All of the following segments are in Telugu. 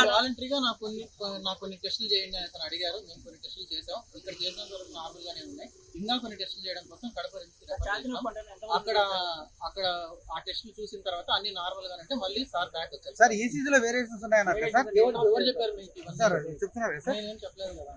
వాలంటరీగా నాకు కొన్ని టెస్టులు చేయండి అని అతను అడిగారు. మేము కొన్ని టెస్టులు చేసాం. ఇక్కడ చేసిన వరకు నార్మల్ గానే ఉన్నాయి. ఇంకా కొన్ని టెస్టులు చేయడం కోసం కడప అక్కడ ఆ టెస్టులు చూసిన తర్వాత అన్ని నార్మల్ గానే అంటే మళ్ళీ సార్ బ్యాక్ వచ్చారు. సార్ ఈసీజీ లో వేరియేషన్స్ ఉన్నాయన్నారు సార్. ఎవరు చెప్పారు మీకు? సార్ చెప్తున్నారు సార్. నేనేం చెప్పలేదు కదా.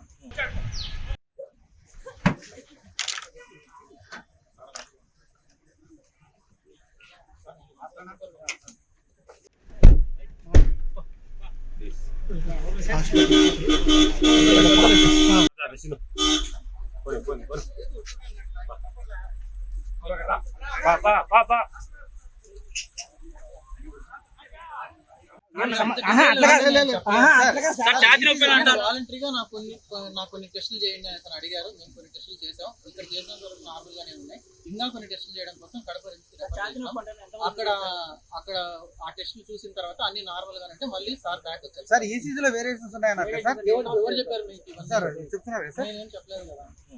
వాలంటరీగా నాకు కొన్ని టెస్టులు చేయండి అని అతను అడిగారు. మేము కొన్ని టెస్టులు చేసాం. ఇక్కడ చేసిన వరకు నార్మల్ గానే ఉన్నాయి. ఇంకా కొన్ని టెస్టులు చేయడం కోసం కడప అక్కడ ఆ టెస్టులు చూసిన తర్వాత అన్ని నార్మల్ గానే అంటే మళ్ళీ సార్ బ్యాక్ వచ్చారు. సార్ ఈసీజీ లో వేరియేషన్స్ ఉన్నాయన్నారు సార్. ఎవరు చెప్పారు మీకు? సార్ చెప్తున్నారు సార్. నేనేం చెప్పలేదు కదా.